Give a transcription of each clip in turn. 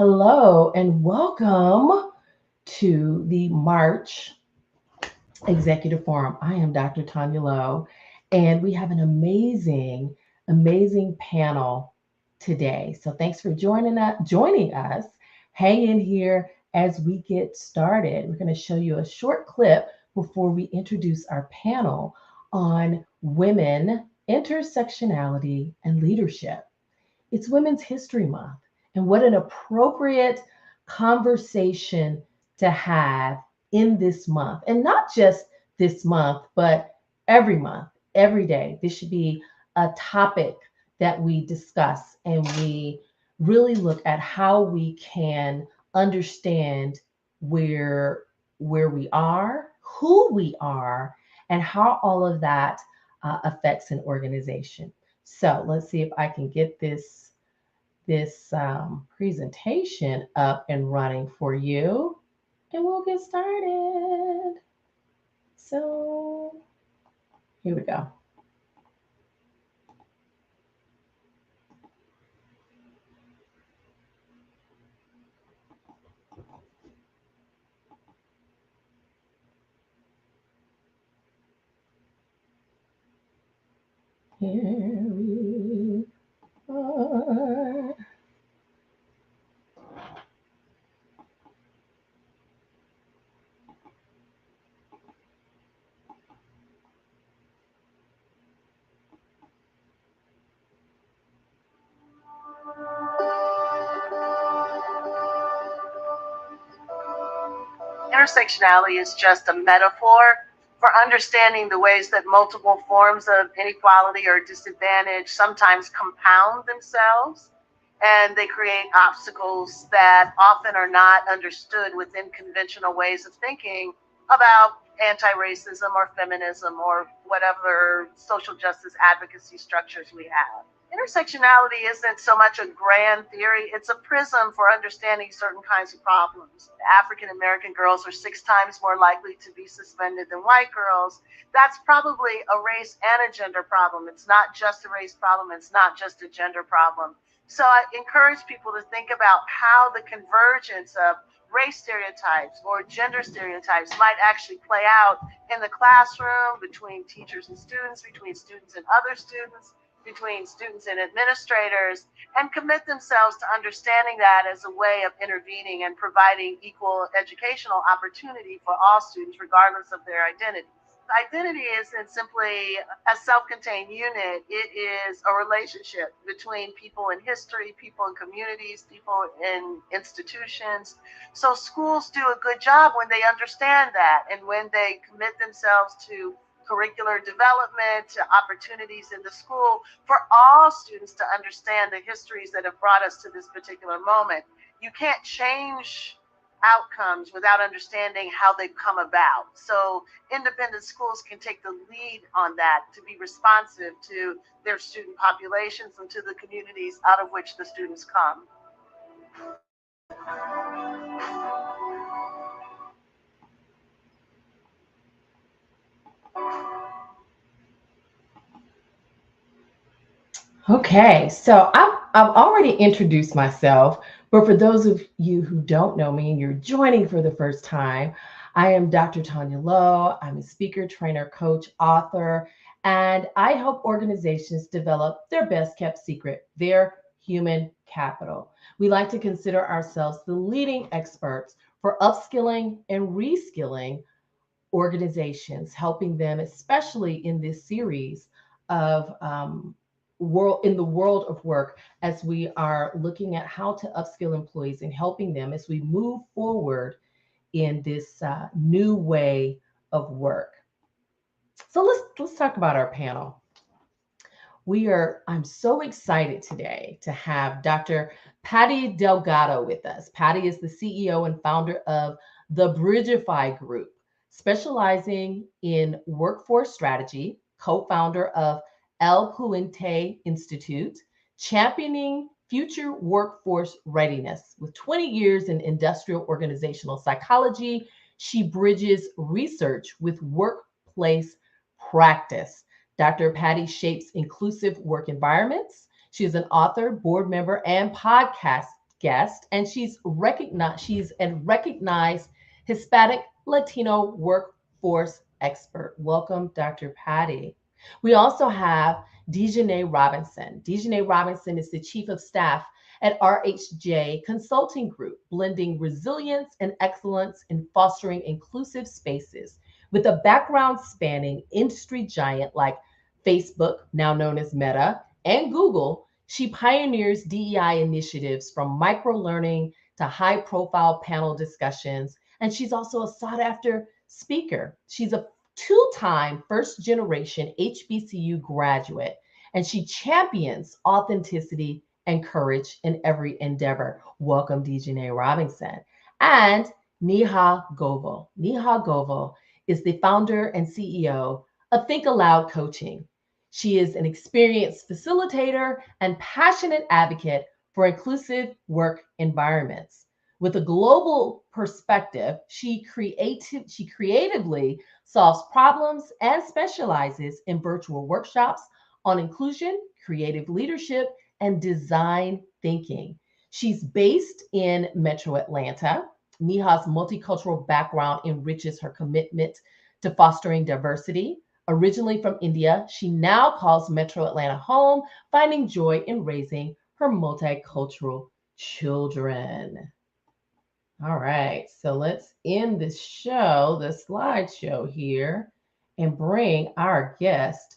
Hello and welcome to the March Executive Forum. I am Dr. Tanya Lowe, and we have an amazing panel today. So thanks for joining us. Hang in here as we get started. We're going to show you a short clip before we introduce our panel on women, intersectionality, and leadership. It's Women's History Month, and what an appropriate conversation to have in this month. And not just this month, but every month, every day. This should be a topic that we discuss and we really look at how we can understand where we are, who we are, and how all of that affects an organization. So let's see if I can get this presentation up and running for you, and we'll get started. So here we go. Here we are. Intersectionality is just a metaphor for understanding the ways that multiple forms of inequality or disadvantage sometimes compound themselves, and they create obstacles that often are not understood within conventional ways of thinking about anti-racism or feminism or whatever social justice advocacy structures we have. Intersectionality isn't so much a grand theory, it's a prism for understanding certain kinds of problems. African American girls are 6 times more likely to be suspended than white girls. That's probably a race and a gender problem. It's not just a race problem, it's not just a gender problem. So I encourage people to think about how the convergence of race stereotypes or gender stereotypes might actually play out in the classroom, between teachers and students, between students and other students, between students and administrators, and commit themselves to understanding that as a way of intervening and providing equal educational opportunity for all students, regardless of their identity. Identity isn't simply a self-contained unit. It is a relationship between people in history, people in communities, people in institutions. So schools do a good job when they understand that and when they commit themselves to curricular development, to opportunities in the school for all students to understand the histories that have brought us to this particular moment. You can't change outcomes without understanding how they've come about. So independent schools can take the lead on that to be responsive to their student populations and to the communities out of which the students come. Okay, so I've already introduced myself, but for those of you who don't know me and you're joining for the first time, I am Dr. Tanya Lowe. I'm a speaker, trainer, coach, author, and I help organizations develop their best kept secret, their human capital. We like to consider ourselves the leading experts for upskilling and reskilling organizations, helping them, especially in this series of world in the world of work, as we are looking at how to upskill employees and helping them as we move forward in this new way of work. So let's talk about our panel. I'm so excited today to have Dr. Patty Delgado with us. Patty is the CEO and founder of the Bridgify Group, specializing in workforce strategy, co-founder of El Puente Institute, championing future workforce readiness. With 20 years in industrial organizational psychology, she bridges research with workplace practice. Dr. Patty shapes inclusive work environments. She is an author, board member, and podcast guest, and she's a recognized Hispanic Latino workforce expert. Welcome, Dr. Patty. We also have Dejanay Robinson. Dejanay Robinson is the chief of staff at RHJ Consulting Group, blending resilience and excellence in fostering inclusive spaces. With a background spanning industry giant like Facebook, now known as Meta, and Google, she pioneers DEI initiatives from micro learning to high profile panel discussions. And she's also a sought after speaker. She's a two-time first generation HBCU graduate, and she champions authenticity and courage in every endeavor. Welcome, Dejanay Robinson. And Neha Goval. Neha Goval is the founder and CEO of Think Aloud Coaching. She is an experienced facilitator and passionate advocate for inclusive work environments. With a global perspective, she creatively solves problems and specializes in virtual workshops on inclusion, creative leadership, and design thinking. She's based in Metro Atlanta. Neha's multicultural background enriches her commitment to fostering diversity. Originally from India, she now calls Metro Atlanta home, finding joy in raising her multicultural children. All right, so let's end this show, the slideshow here, and bring our guest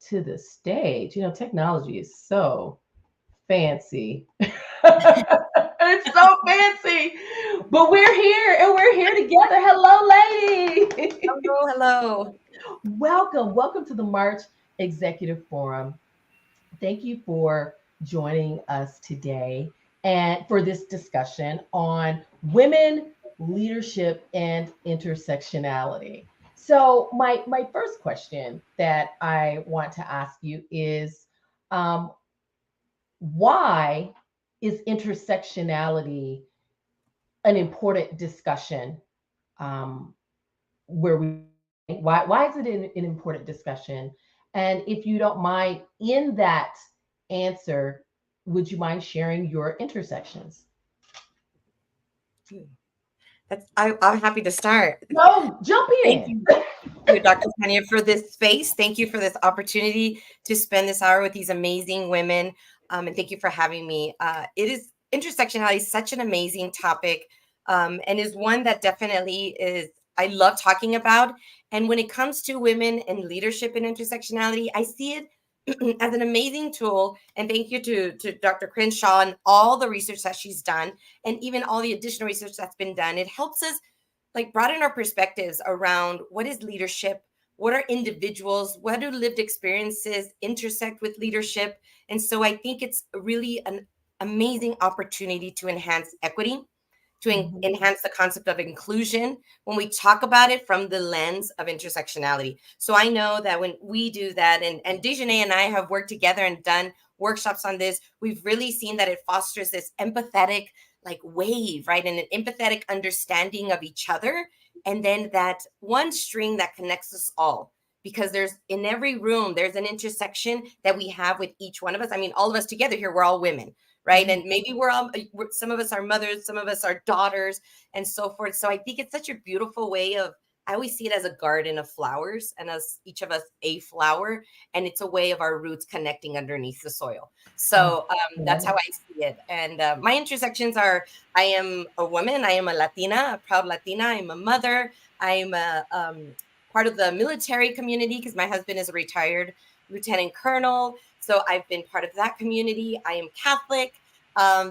to the stage. You know, technology is so fancy. It's so fancy, but we're here and we're here together. Hello, lady. Hello, hello. Welcome to the March Executive Forum. Thank you for joining us today and for this discussion on women, leadership, and intersectionality. So, my first question that I want to ask you is um, why is intersectionality an important discussion um, where we why is it an important discussion? And if you don't mind, in that answer, would you mind sharing your intersections? I'm happy to start. No, jump Thank in. you, Dr. Tanya, for this space. Thank you for this opportunity to spend this hour with these amazing women. And thank you for having me. It is intersectionality is such an amazing topic, and is one that definitely is I love talking about. And when it comes to women and leadership and intersectionality, I see it as an amazing tool. And thank you to Dr. Crenshaw and all the research that she's done, and even all the additional research that's been done. It helps us like broaden our perspectives around what is leadership, what are individuals, what do lived experiences intersect with leadership. And so I think it's really an amazing opportunity to enhance equity, to Mhm. enhance the concept of inclusion when we talk about it from the lens of intersectionality. So I know that when we do that, and Dejanay and I have worked together and done workshops on this, we've really seen that it fosters this empathetic like wave, right? And an empathetic understanding of each other. And then that one string that connects us all. Because there's in every room, there's an intersection that we have with each one of us. I mean, all of us together here, we're all women, right? And maybe some of us are mothers, some of us are daughters, and so forth. So I think it's such a beautiful way of, I always see it as a garden of flowers, and as each of us a flower, and it's a way of our roots connecting underneath the soil. Oh, So love that's how it. I see it. And my intersections are: I am a woman, I am a Latina, a proud Latina, I'm a mother, I'm a part of the military community because my husband is a retired lieutenant colonel. So I've been part of that community. I am Catholic.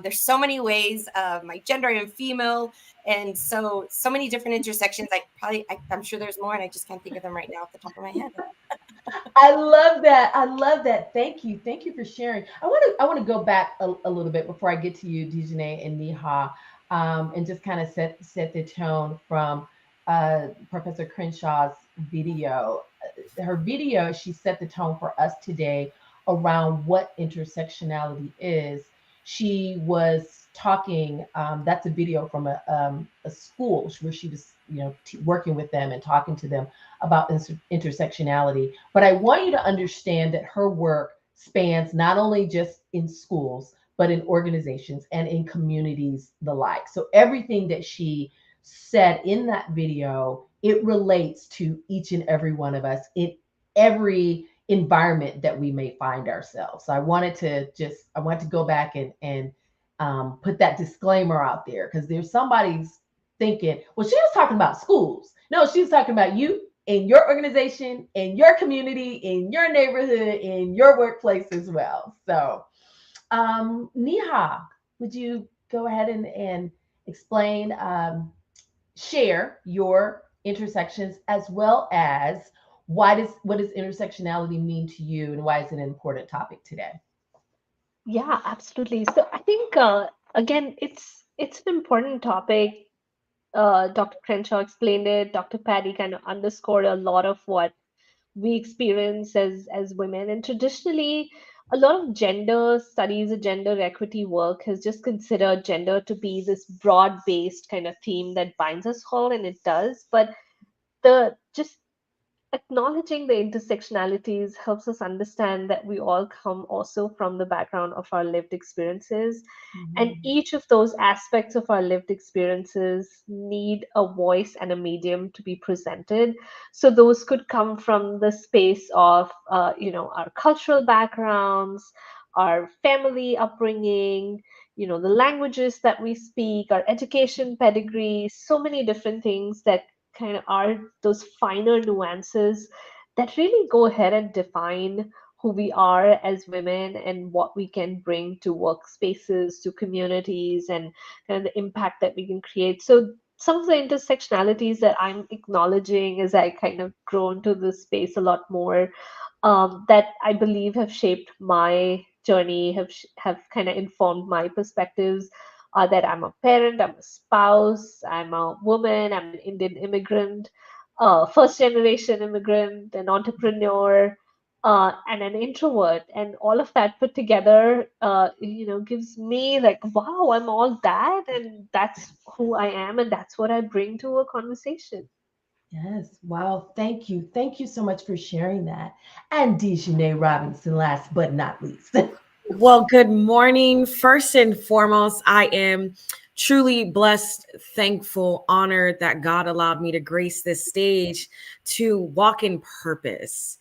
There's so many ways. My gender, I am female, and so many different intersections. I'm sure there's more, and I just can't think of them right now off the top of my head. I love that. I love that. Thank you. Thank you for sharing. I want to go back a little bit before I get to you, Dijane and Neha, and just kind of set the tone from Professor Crenshaw's video. Her video, she set the tone for us today around what intersectionality is. She was talking. That's a video from a school where she was, working with them and talking to them about intersectionality. But I want you to understand that her work spans not only just in schools, but in organizations and in communities the like. So everything that she said in that video, it relates to each and every one of us in every environment that we may find ourselves. So I wanted to go back and put that disclaimer out there because there's somebody's thinking, well, she was talking about schools. No, she was talking about you in your organization, in your community, in your neighborhood, in your workplace as well. So, Neha, would you go ahead and explain, share your intersections as well as what does intersectionality mean to you and why is it an important topic today? Yeah, absolutely. So I think again, it's an important topic. Dr. Crenshaw explained it. Dr. Patty kind of underscored a lot of what we experience as women. And traditionally, a lot of gender studies and gender equity work has just considered gender to be this broad-based kind of theme that binds us all, and it does. But the just acknowledging the intersectionalities helps us understand that we all come also from the background of our lived experiences, and Mhm. each of those aspects of our lived experiences need a voice and a medium to be presented. So those could come from the space of our cultural backgrounds, our family upbringing, the languages that we speak, our education pedigree, so many different things that kind of are those finer nuances that really go ahead and define who we are as women and what we can bring to workspaces, to communities, and kind of the impact that we can create. So some of the intersectionalities that I'm acknowledging as I kind of grow into this space a lot more, that I believe have shaped my journey, have kind of informed my perspectives. That I'm a parent, I'm a spouse, I'm a woman, I'm an Indian immigrant, first generation immigrant, an entrepreneur, and an introvert, and all of that put together, gives me like, wow, I'm all that, and that's who I am, and that's what I bring to a conversation. Yes. Wow. Thank you. Thank you so much for sharing that. And Dejanay Robinson, last but not least. Well, good morning. First and foremost, I am truly blessed, thankful, honored that God allowed me to grace this stage to walk in purpose.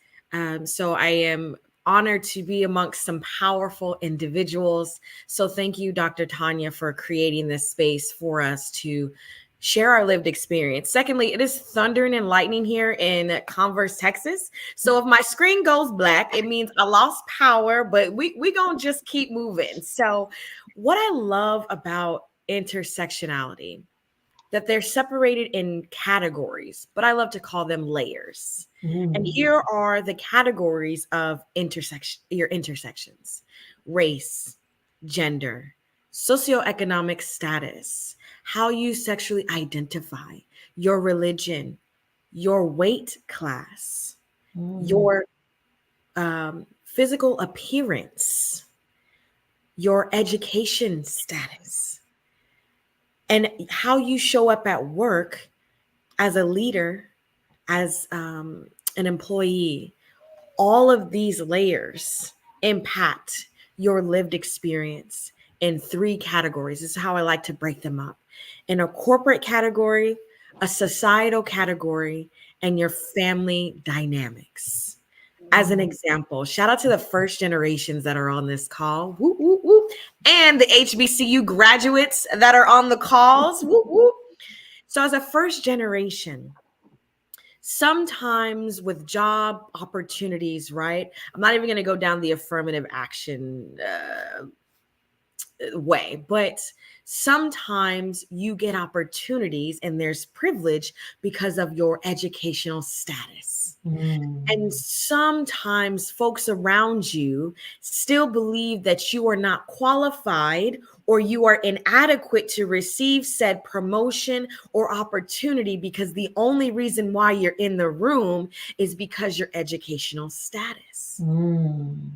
So I am honored to be amongst some powerful individuals. So thank you, Dr. Tanya, for creating this space for us to share our lived experience. Secondly, it is thundering and lightning here in Converse, Texas. So if my screen goes black, it means I lost power, but we gonna just keep moving. So what I love about intersectionality, that they're separated in categories, but I love to call them layers. And Mm, here are the categories of your intersections: race, gender, socioeconomic status, how you sexually identify, your religion, your weight class, mm, your physical appearance, your education status, and how you show up at work as a leader, as an employee. All of these layers impact your lived experience in three categories. This is how I like to break them up: in a corporate category, a societal category, and your family dynamics. As an mm. example, shout out to the first generations that are on this call, whoop, whoop, whoop, and the HBCU graduates that are on the calls. Whoop, whoop. So, as a first generation, sometimes with job opportunities, right? I'm not even going to go down the affirmative action way, but sometimes you get opportunities and there's privilege because of your educational status. And Mm. sometimes folks around you still believe that you are not qualified or you are inadequate to receive said promotion or opportunity because the only reason why you're in the room is because your educational status. Mm.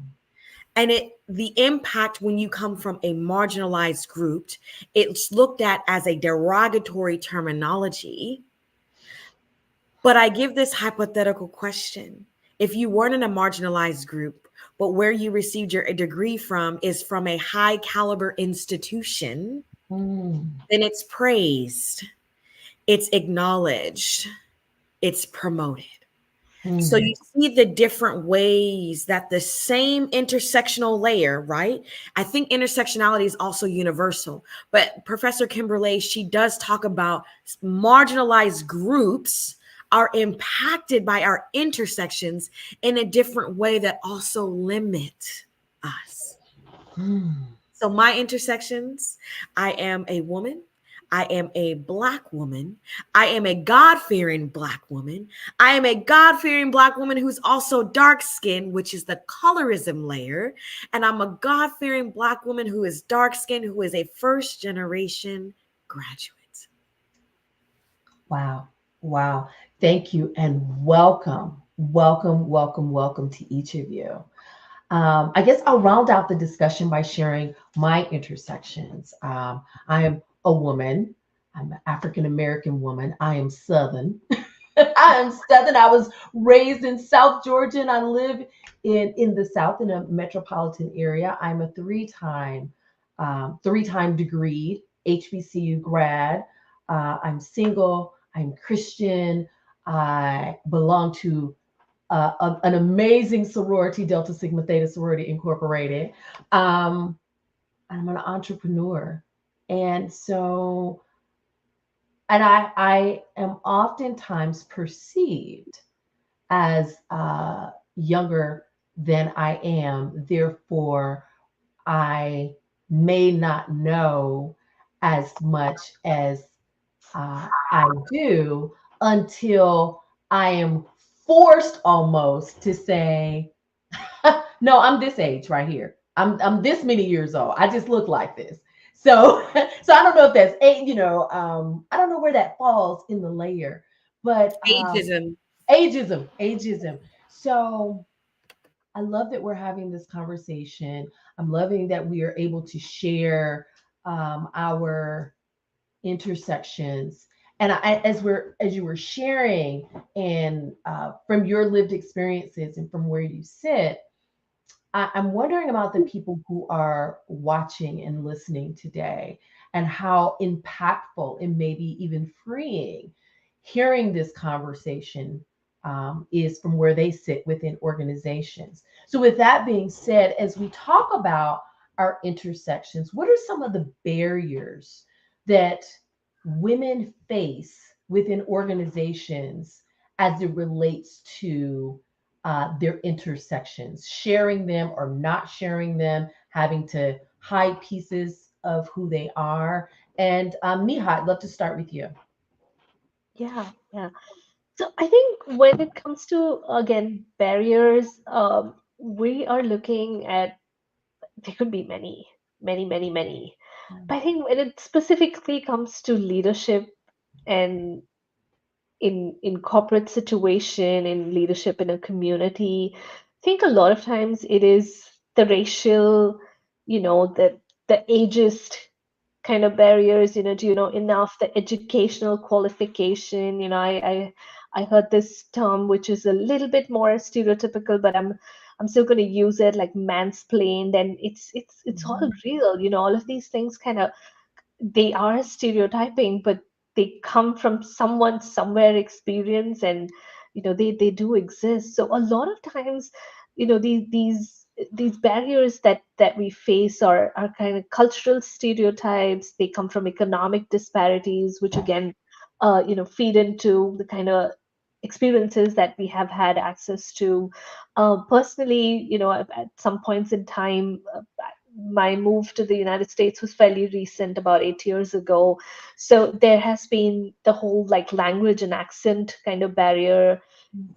And the impact when you come from a marginalized group, it's looked at as a derogatory terminology. But I give this hypothetical question: If you weren't in a marginalized group, but where you received your degree from is from a high caliber institution, Mm, then it's praised, it's acknowledged, it's promoted. So mm, you see the different ways that the same intersectional layer, right? I think intersectionality is also universal, but Professor Kimberley, she does talk about marginalized groups are impacted by our intersections in a different way that also limit us. mm. So my intersections, I am a woman. I am a Black woman. I am a God-fearing Black woman. I am a God-fearing Black woman who's also dark skinned, which is the colorism layer. And I'm a God-fearing Black woman who is dark skinned, who is a first generation graduate. Wow. Wow. Thank you and welcome. Welcome, welcome, welcome to each of you. I guess I'll round out the discussion by sharing my intersections. I am a woman. I'm an African American woman. I am Southern. I am Southern. I was raised in South Georgia and I live in the South in a metropolitan area. I'm a three-time degreed HBCU grad. I'm single. I'm Christian. I belong to an amazing sorority, Delta Sigma Theta Sorority Incorporated. Um, I'm an entrepreneur. And so, and I am oftentimes perceived as younger than I am. Therefore, I may not know as much as I do until I am forced almost to say, no, I'm this age right here. I'm this many years old. I just look like this. So so I don't know if that's I don't know where that falls in the layer, but Ageism. ageism. So I love that we're having this conversation. I'm loving that we are able to share our intersections. And as you were sharing, and from your lived experiences and from where you sit, I'm wondering about the people who are watching and listening today, and how impactful and maybe even freeing hearing this conversation is from where they sit within organizations. So, with that being said, as we talk about our intersections, what are some of the barriers that women face within organizations as it relates to their intersections, sharing them or not sharing them, having to hide pieces of who they are? And Miha, I'd love to start with you. Yeah, yeah. So I think when it comes to, again, barriers, we are looking at, there could be many, many, many, many. But I think when it specifically comes to leadership and in corporate situation, in leadership in a community, I think a lot of times it is the racial, the ageist kind of barriers. Do you know enough? The educational qualification. I heard this term which is a little bit more stereotypical, but I'm still going to use it, like mansplained, and it's all Mhm. real. All of these things kind of, they are stereotyping, but they come from someone somewhere experience, and they do exist. So a lot of times, these barriers that we face are kind of cultural stereotypes. They come from economic disparities, which again, feed into the kind of experiences that we have had access to. Personally, at some points in time, my move to the United States was fairly recent, about 8 years ago. So there has been the whole like language and accent kind of barrier.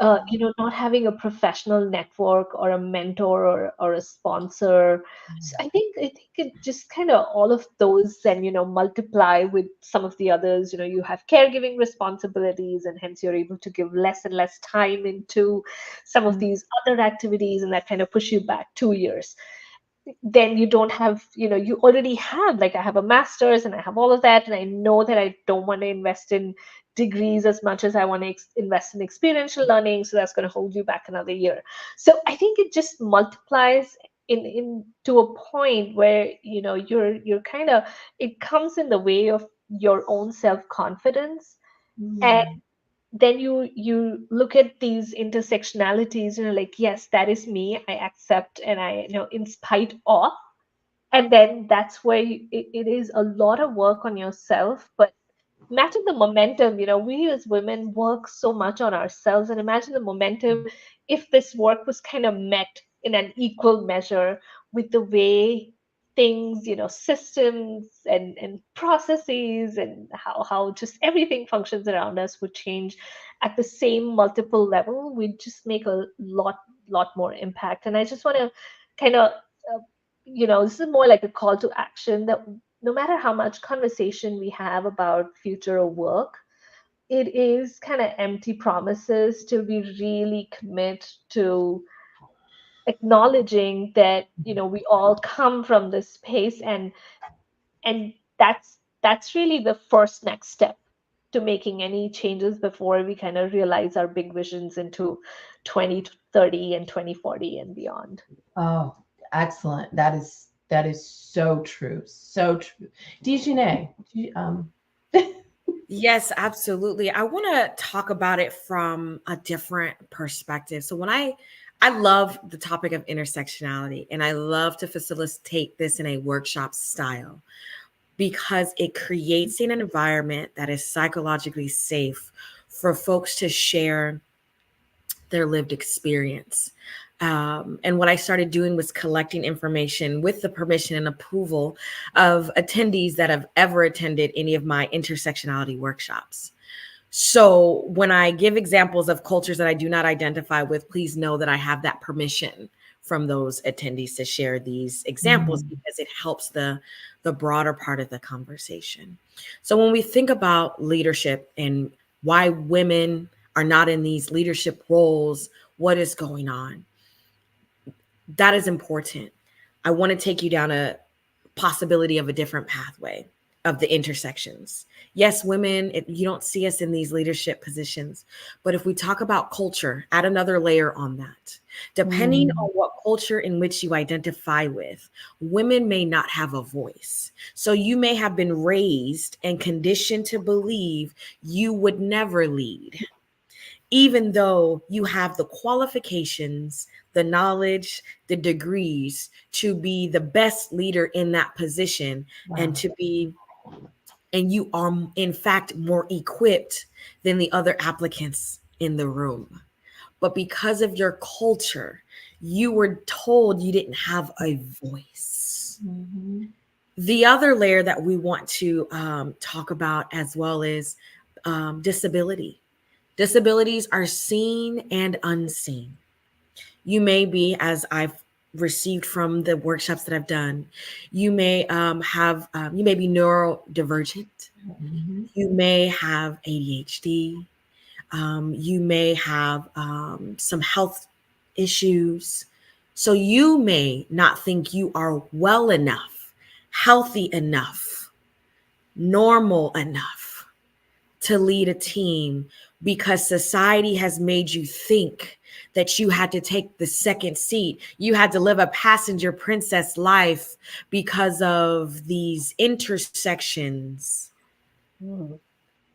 Not having a professional network or a mentor or a sponsor. So I think it just kind of all of those, and multiply with some of the others. You have caregiving responsibilities, and hence you're able to give less and less time into some of these other activities, and that kind of push you back 2 years. Then you don't have, you already have, like, I have a master's and I have all of that, and I know that I don't want to invest in degrees as much as I want to invest in experiential learning. So that's going to hold you back another year. So I think it just multiplies in to a point where you're kind of, it comes in the way of your own self-confidence. And Mm. then you look at these intersectionalities, like, yes, that is me, I accept, and I, in spite of. And then that's where it is a lot of work on yourself. But imagine the momentum, we as women work so much on ourselves, and imagine the momentum if this work was kind of met in an equal measure with the way things, systems and processes, and how just everything functions around us would change at the same multiple level. We'd just make a lot more impact. And I just want to kind of this is more like a call to action, that no matter how much conversation we have about future of work, it is kind of empty promises till we really commit to acknowledging that we all come from this space. And that's really the first next step to making any changes before we kind of realize our big visions into 2030 and 2040 and beyond. Oh, excellent. That is so true. So true. Dejanay, Yes, absolutely. I want to talk about it from a different perspective. So I love the topic of intersectionality, and I love to facilitate this in a workshop style because it creates an environment that is psychologically safe for folks to share their lived experience. And what I started doing was collecting information with the permission and approval of attendees that have ever attended any of my intersectionality workshops. So when I give examples of cultures that I do not identify with, please know that I have that permission from those attendees to share these examples because it helps the broader part of the conversation. So when we think about leadership and why women are not in these leadership roles, what is going on? That is important. I want to take you down a possibility of a different pathway of the intersections. Yes, women, you don't see us in these leadership positions, but if we talk about culture, add another layer on that. Depending on what culture in which you identify with, women may not have a voice. So you may have been raised and conditioned to believe you would never lead, even though you have the qualifications, the knowledge, the degrees to be the best leader in that position. wow. And you are in fact more equipped than the other applicants in the room. But because of your culture, you were told you didn't have a voice. Mm-hmm. The other layer that we want to talk about as well is disability. Disabilities are seen and unseen. You may be, as I've received from the workshops that I've done, you may you may be neurodivergent. Mm-hmm. You may have ADHD. You may have some health issues. So you may not think you are well enough, healthy enough, normal enough to lead a team because society has made you think that you had to take the second seat. You had to live a passenger princess life because of these intersections Mm.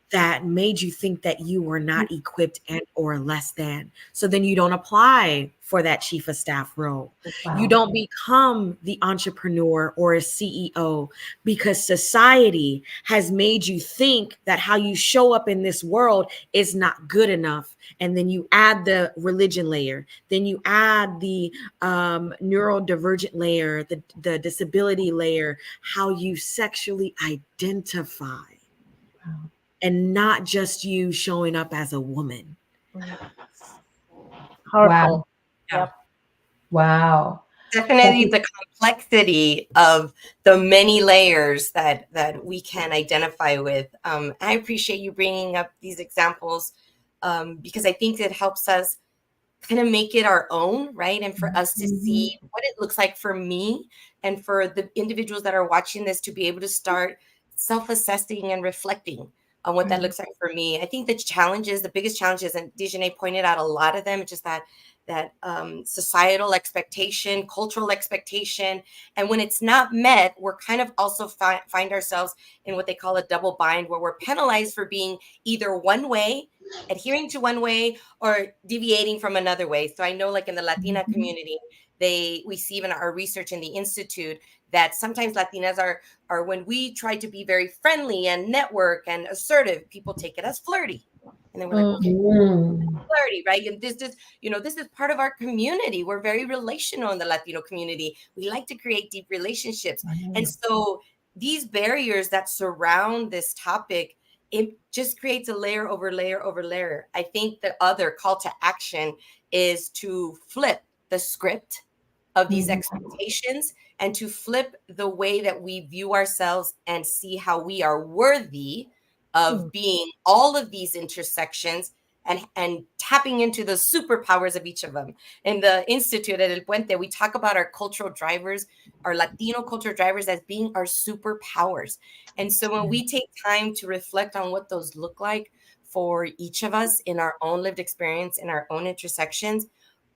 that made you think that you were not equipped and or less than. So then you don't apply for that chief of staff role. You Wow. don't become the entrepreneur or a CEO because society has made you think that how you show up in this world is not good enough. And then you add the religion layer, then you add the neurodivergent layer, the disability layer, how you sexually identify, Wow. and not just you showing up as a woman. Wow. Powerful. Yeah. Yep. Wow. Definitely That the complexity of the many layers that we can identify with. I appreciate you bringing up these examples because I think it helps us kind of make it our own, right? And for us to Mhm. see what it looks like for me and for the individuals that are watching this to be able to start self-assessing and reflecting on what that looks like for me. I think the challenges, the biggest challenges, and Dejanay pointed out a lot of them, just that societal expectation, cultural expectation. And when it's not met, we're kind of also find ourselves in what they call a double bind, where we're penalized for being either one way, adhering to one way, or deviating from another way. So I know, like in the Latina community, we see even our research in the Institute that sometimes Latinas are when we try to be very friendly and network and assertive, people take it as flirty. And then we're like, okay, flirty, right? And this is, this is part of our community. We're very relational in the Latino community. We like to create deep relationships. And so these barriers that surround this topic, it just creates a layer over layer over layer. I think the other call to action is to flip the script of these expectations and to flip the way that we view ourselves and see how we are worthy of being all of these intersections and tapping into the superpowers of each of them. In the Institute at El Puente, we talk about our cultural drivers, our Latino cultural drivers, as being our superpowers. And so when we take time to reflect on what those look like for each of us in our own lived experience, in our own intersections,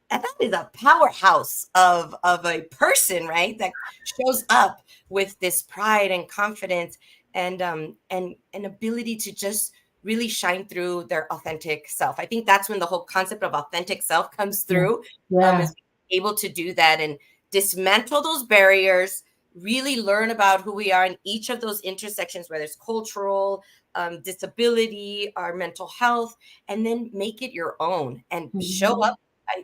and that is a powerhouse of a person, right? That shows up with this pride and confidence and an ability to just really shine through their authentic self. I think that's when the whole concept of authentic self comes through. Is able to do that and dismantle those barriers, really learn about who we are in each of those intersections, whether it's cultural, disability, our mental health, and then make it your own and show up.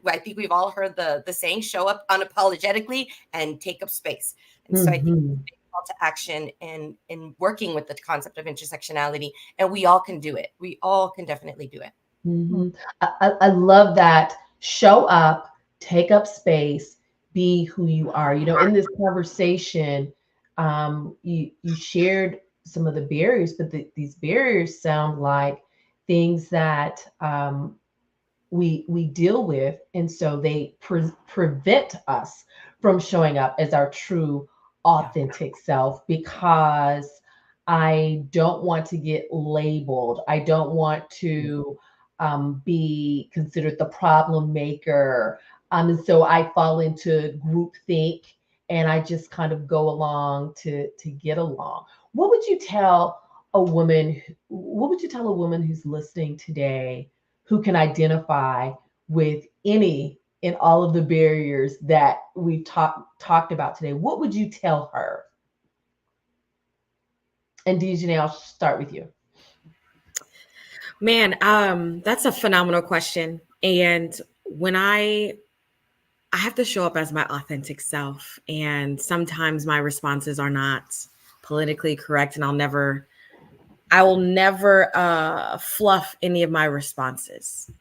I think we've all heard the saying, show up unapologetically and take up space. And so I think it's a big call to action in working with the concept of intersectionality, and we all can do it. We all can definitely do it. I love that. Show up, take up space, be who you are. In this conversation, you shared some of the barriers, but these barriers sound like things that we deal with, and so they prevent us from showing up as our true authentic self, because I don't want to get labeled. I don't want to be considered the problem maker, and so I fall into groupthink, and I just kind of go along to get along. What would you tell a woman? What would you tell a woman who's listening today, who can identify with any and all of the barriers that we've talked about today? What would you tell her? And Dejanay, I'll start with you. Man, that's a phenomenal question. And when I have to show up as my authentic self, and sometimes my responses are not politically correct, and I will never fluff any of my responses.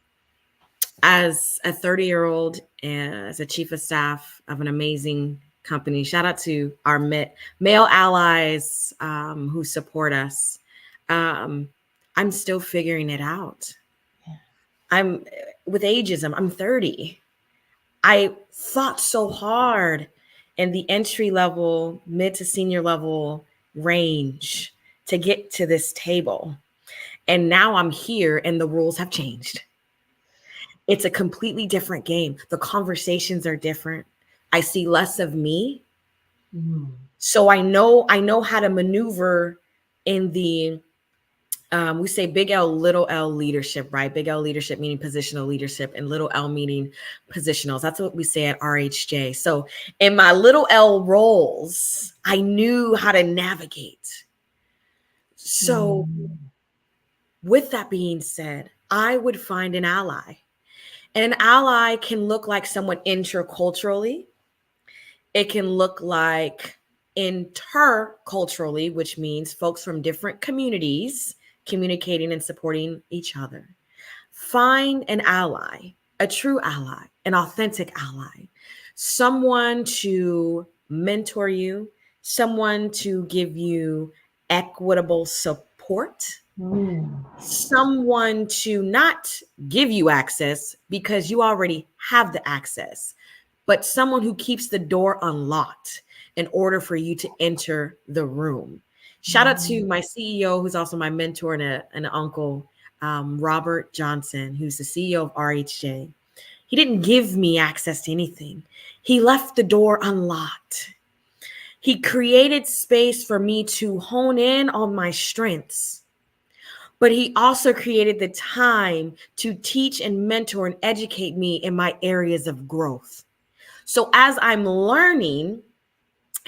As a 30-year-old, as a chief of staff of an amazing company, shout out to our male allies who support us. I'm still figuring it out. I'm with ageism. I'm 30. I fought so hard in the entry level, mid to senior level range to get to this table. And now I'm here and the rules have changed. It's a completely different game. The conversations are different. I see less of me. So I know how to maneuver in the we say big L, little L leadership, right? Big L leadership meaning positional leadership, and little L meaning positionals. That's what we say at RHJ. So in my little L roles, I knew how to navigate. So with that being said, I would find an ally. And an ally can look like someone interculturally. It can look like interculturally, which means folks from different communities communicating and supporting each other. Find an ally, a true ally, an authentic ally, someone to mentor you, someone to give you equitable support, someone to not give you access because you already have the access, but someone who keeps the door unlocked in order for you to enter the room. Shout out to my CEO, who's also my mentor and an uncle, Robert Johnson, who's the CEO of RHJ. He didn't give me access to anything. He left the door unlocked. He created space for me to hone in on my strengths, but he also created the time to teach and mentor and educate me in my areas of growth. So as I'm learning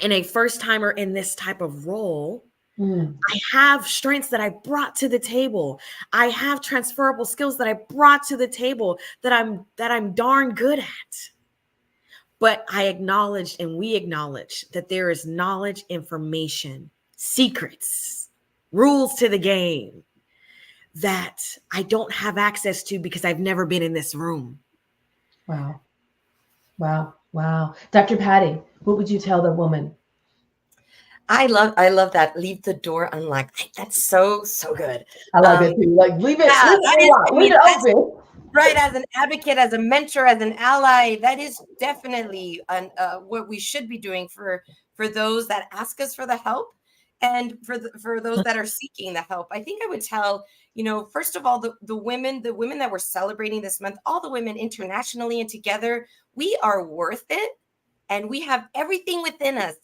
in a first timer in this type of role, I have strengths that I brought to the table. I have transferable skills that I brought to the table that I'm darn good at. But I acknowledge and we acknowledge that there is knowledge, information, secrets, rules to the game that I don't have access to because I've never been in this room. Wow. Wow. Wow. Dr. Patty, what would you tell the woman? I love that. Leave the door unlocked. That's so good. I like that too. Like leave it Yeah, that is. unlocked, I leave mean, it open. right, as an advocate, as a mentor, as an ally, that is definitely what we should be doing for those that ask us for the help, and for those that are seeking the help. I think I would tell, first of all, the women that we're celebrating this month, all the women internationally and together, we are worth it, and we have everything within us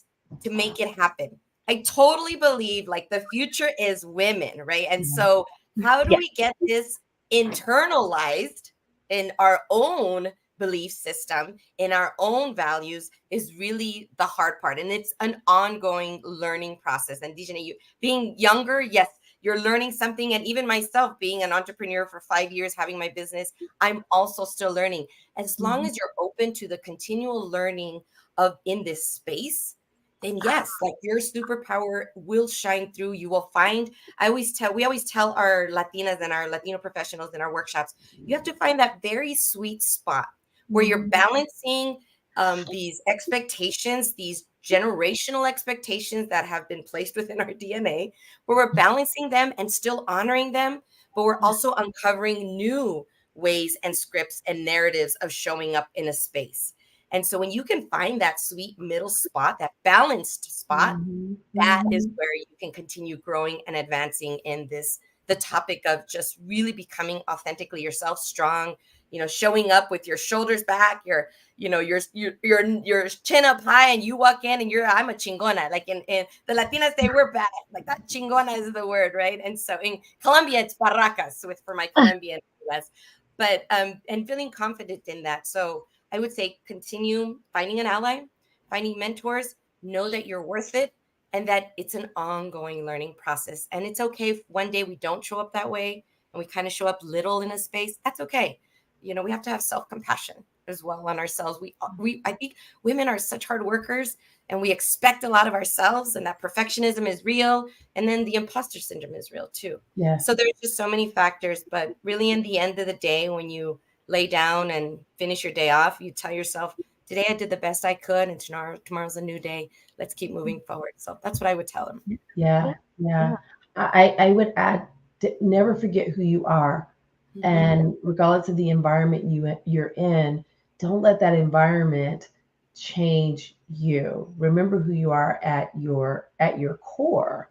to make it happen. I totally believe like the future is women, right? And so how do Yeah. we get this internalized in our own belief system, in our own values, is really the hard part. And it's an ongoing learning process. And Dijane, you being younger, yes, you're learning something. And even myself being an entrepreneur for 5 years, having my business, I'm also still learning. As long as you're open to the continual learning of in this space, then yes, like your superpower will shine through. You will find, we always tell our Latinas and our Latino professionals in our workshops, you have to find that very sweet spot where you're balancing these expectations, these generational expectations that have been placed within our DNA, where we're balancing them and still honoring them, but we're also uncovering new ways and scripts and narratives of showing up in a space. And so when you can find that sweet middle spot, that balanced spot, that is where you can continue growing and advancing in the topic of just really becoming authentically yourself, strong, showing up with your shoulders back, your chin up high, and you walk in and I'm a chingona. Like in the Latinas say we're bad. Like that chingona is the word, right? And so in Colombia, it's barracas for my Colombian US. But and feeling confident in that. So I would say continue finding an ally, finding mentors, know that you're worth it, and that it's an ongoing learning process. And it's okay if one day we don't show up that way and we kind of show up little in a space. That's okay. We have to have self-compassion as well on ourselves. I think women are such hard workers, and we expect a lot of ourselves, and that perfectionism is real. And then the imposter syndrome is real too. Yeah. So there's just so many factors, but really in the end of the day, when you lay down and finish your day off, you tell yourself, today I did the best I could, and tomorrow's a new day. Let's keep moving forward. So that's what I would tell them. Yeah. Yeah. I would add, never forget who you are. And regardless of the environment you're in, don't let that environment change you. Remember who you are at your core,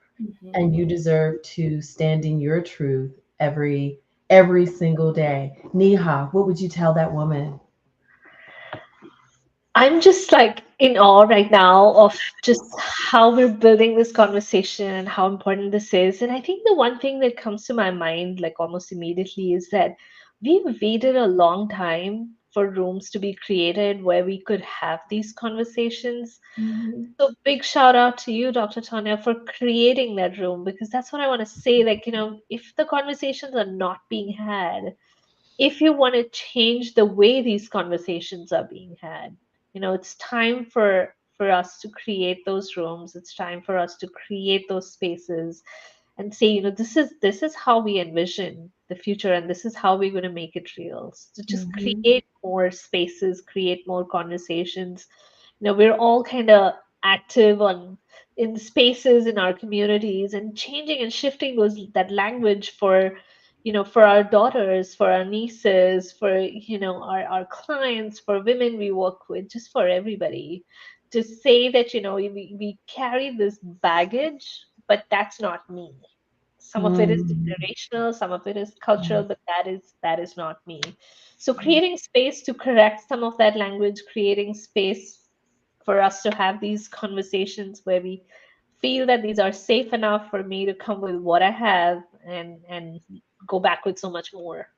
and you deserve to stand in your truth every single day. Neha, what would you tell that woman? I'm just like in awe right now of just how we're building this conversation and how important this is. And I think the one thing that comes to my mind, like almost immediately, is that we've waited a long time for rooms to be created where we could have these conversations. So big shout out to you, Dr. Tanya, for creating that room, because that's what I want to say. Like, if the conversations are not being had, if you want to change the way these conversations are being had, it's time for us to create those rooms. It's time for us to create those spaces and say, this is how we envision the future, and this is how we're going to make it real. So just create more spaces, create more conversations. We're all kind of active on in spaces in our communities and changing and shifting that language for our daughters, for our nieces, for our clients, for women we work with, just for everybody, to say that we carry this baggage but that's not me. Some of it is Mm. generational, some of it is cultural, but that is not me. So creating space to correct some of that language, creating space for us to have these conversations where we feel that these are safe enough for me to come with what I have and go back with so much more.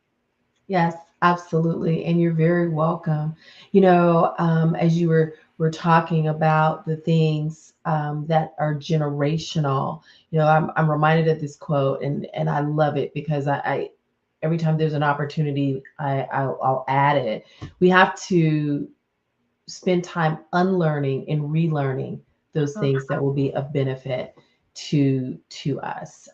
Yes, absolutely. And you're very welcome. As you were talking about the things that are generational, I'm reminded of this quote, and I love it because I every time there's an opportunity, I'll add it. We have to spend time unlearning and relearning those Uh, things that will be of benefit to us.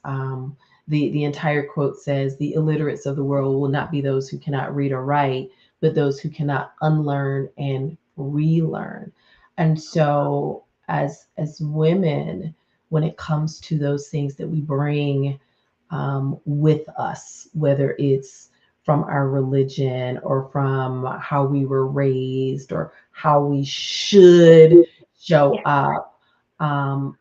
The entire quote says, "The illiterates of the world will not be those who cannot read or write, but those who cannot unlearn and relearn." And so, as women, when it comes to those things that we bring with us, whether it's from our religion or from how we were raised or how we should show yeah. up.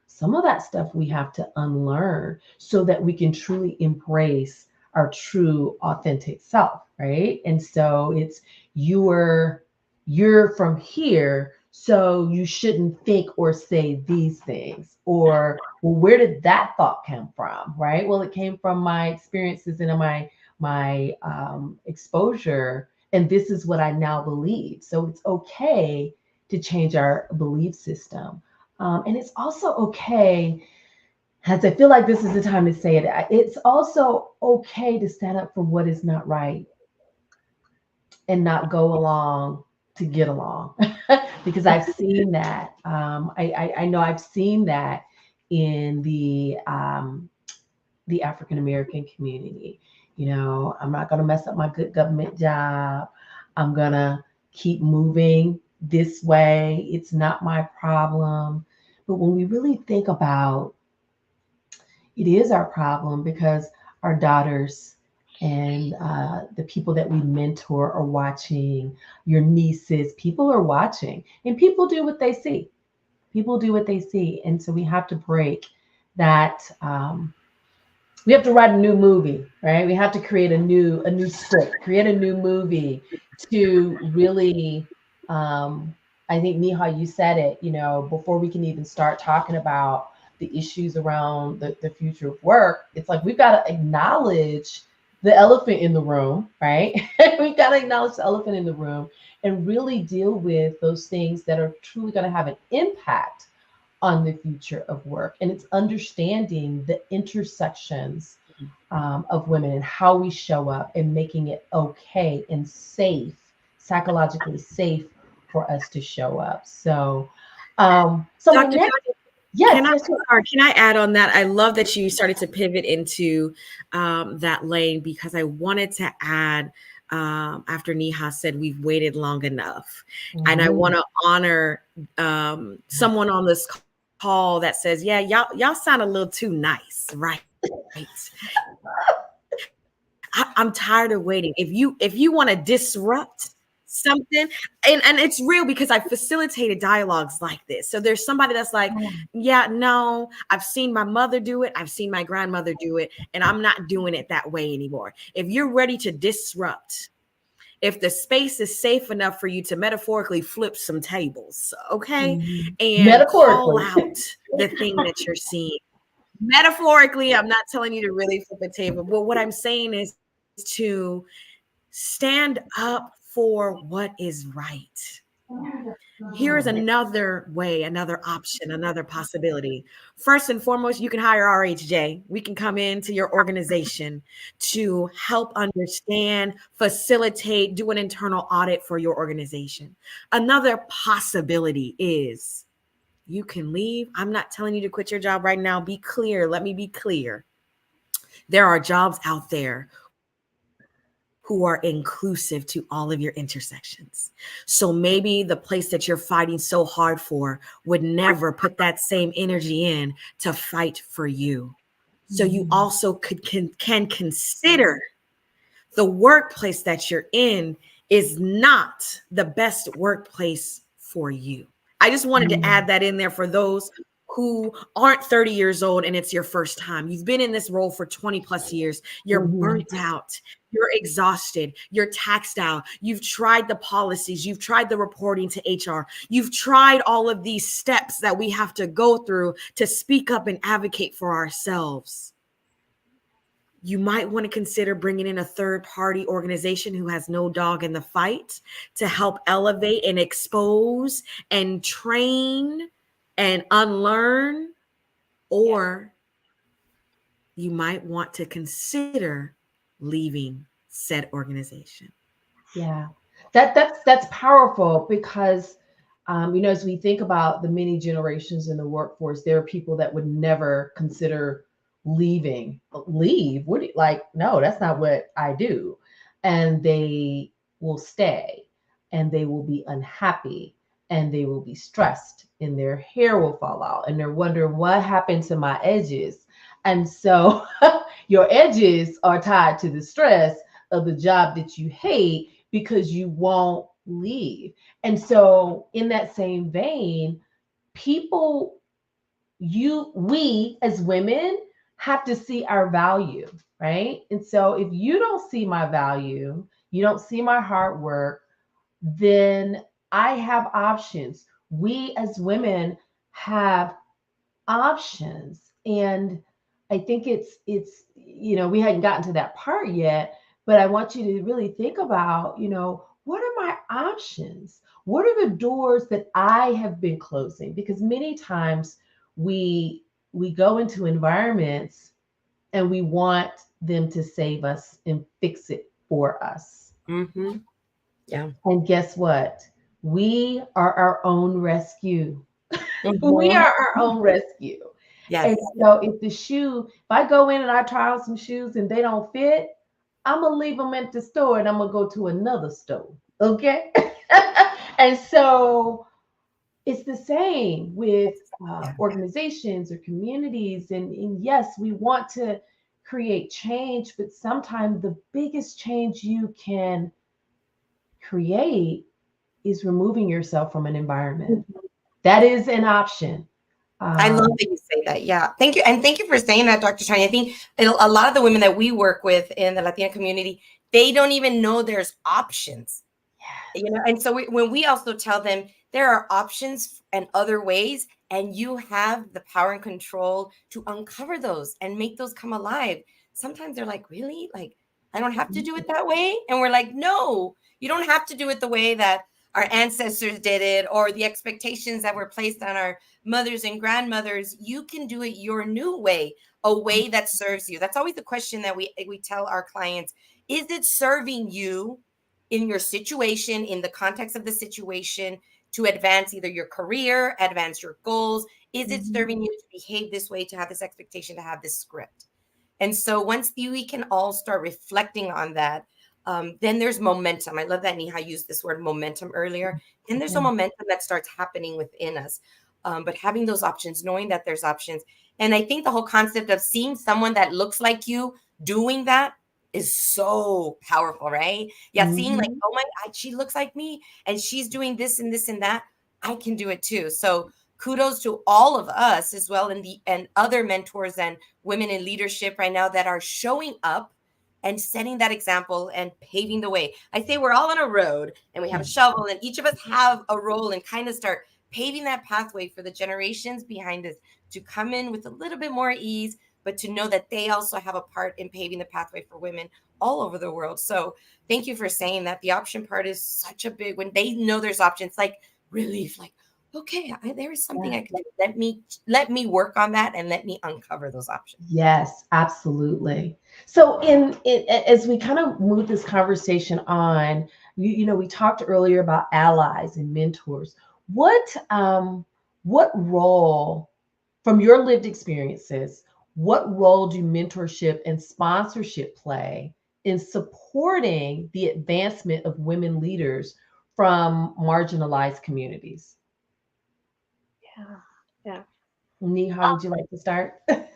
Some of that stuff we have to unlearn so that we can truly embrace our true authentic self, right? And so it's you're you're from here, so you shouldn't think or say these things. Or, well, where did that thought come from, right? Well, it came from my experiences and my exposure, and this is what I now believe. So it's okay to change our belief system, and it's also okay. As I feel like this is the time to say it, it's also okay to stand up for what is not right and not go along to get along, because I've seen that. I know I've seen that in the African American community. I'm not going to mess up my good government job. I'm going to keep moving this way. It's not my problem. But when we really think about it, is our problem because our daughters and the people that we mentor are watching, your nieces, people are watching, and people do what they see. People do what they see. And so we have to break that. We have to write a new movie, right? We have to create a new script, create a new movie to really. Um, I think Neha, you said it. Before we can even start talking about the issues around the future of work, it's like we've got to acknowledge the elephant in the room, right? We've got to acknowledge the elephant in the room and really deal with those things that are truly going to have an impact on the future of work. And it's understanding the intersections of women and how we show up and making it okay and safe, psychologically safe for us to show up. So my Dr. next, Can yes, I, yes, yes. sorry, can I add on that? I love that you started to pivot into that lane because I wanted to add after Neha said we've waited long enough, and I Mhm. want to honor someone on this call that says, "Yeah, y'all sound a little too nice, right?" I'm tired of waiting. If you want to disrupt something, and it's real because I facilitated dialogues like this. So there's somebody that's like, yeah, no, I've seen my mother do it, I've seen my grandmother do it, and I'm not doing it that way anymore. If you're ready to disrupt, if the space is safe enough for you to metaphorically flip some tables, okay, Mhm. and call Metaphorically. out the thing that you're seeing. Metaphorically, I'm not telling you to really flip a table, but what I'm saying is to stand up for what is right. Here is another way, another option, another possibility. First and foremost, you can hire RHJ. We can come into your organization to help understand, facilitate, do an internal audit for your organization. Another possibility is you can leave. I'm not telling you to quit your job right now. Be clear. Let me be clear. There are jobs out there who are inclusive to all of your intersections. So maybe the place that you're fighting so hard for would never put that same energy in to fight for you. So you also can consider the workplace that you're in is not the best workplace for you. I just wanted to add that in there for those who aren't 30 years old and it's your first time. You've been in this role for 20 plus years. You're Mhm. burnt out. You're exhausted. You're taxed out. You've tried the policies. You've tried the reporting to HR. You've tried all of these steps that we have to go through to speak up and advocate for ourselves. You might want to consider bringing in a third party organization who has no dog in the fight to help elevate and expose and train and unlearn. Or you might want to consider leaving said organization. Yeah, that's powerful because, as we think about the many generations in the workforce, there are people that would never consider leaving. Leave? What? Like, no, that's not what I do, and they will stay, and they will be unhappy, and they will be stressed, and their hair will fall out, and they're wondering what happened to my edges, and so your edges are tied to the stress of the job that you hate because you won't leave. And so, in that same vein, people, we as women have to see our value, right? And so, if you don't see my value, you don't see my hard work, then I have options. We as women have options. And I think we hadn't gotten to that part yet, but I want you to really think about, what are my options? What are the doors that I have been closing? Because many times we go into environments and we want them to save us and fix it for us. Mm-hmm. Yeah. And guess what? We are our own rescue. We Mm-hmm. are our own rescue. Yes. And so if I go in and I try on some shoes and they don't fit, I'm gonna leave them at the store and I'm gonna go to another store. Okay. And so it's the same with Yeah. organizations or communities. And yes, we want to create change, but sometimes the biggest change you can create is removing yourself from an environment. That is an option. I love Um, that you say that. Yeah. Thank you. And thank you for saying that, Dr. Tanya. I think a lot of the women that we work with in the Latina community, they don't even know there's options. And so when we also tell them there are options and other ways, and you have the power and control to uncover those and make those come alive. Sometimes they're like, really? Like, I don't have to do it that way? And we're like, no, you don't have to do it the way that our ancestors did it or the expectations that were placed on our mothers and grandmothers. You can do it your new way, a way that serves you. That's always the question that we tell our clients. Is it serving you in your situation, in the context of the situation, to advance either your career, advance your goals? Is it serving you to behave this way, to have this expectation, to have this script? And so once we can all start reflecting on that, then there's momentum. I love that Neha used this word momentum earlier. And there's a momentum that starts happening within us. But having those options, knowing that there's options. And I think the whole concept of seeing someone that looks like you doing that is so powerful, right? Yeah, seeing like, Mhm. oh my God, she looks like me and she's doing this and this and that. I can do it too. So kudos to all of us as well, and other mentors and women in leadership right now that are showing up and setting that example and paving the way. I say we're all on a road and we have a shovel and each of us have a role and kind of start paving that pathway for the generations behind us to come in with a little bit more ease, but to know that they also have a part in paving the pathway for women all over the world. So thank you for saying that. The option part is such a big, when they know there's options, like relief, like, okay, there is something I can do. Let me work on that and let me uncover those options. Yes, absolutely. So, as we kind of move this conversation on, we talked earlier about allies and mentors. What role, from your lived experiences, what role do mentorship and sponsorship play in supporting the advancement of women leaders from marginalized communities? Yeah. Yeah. Neha, would you like to start? Because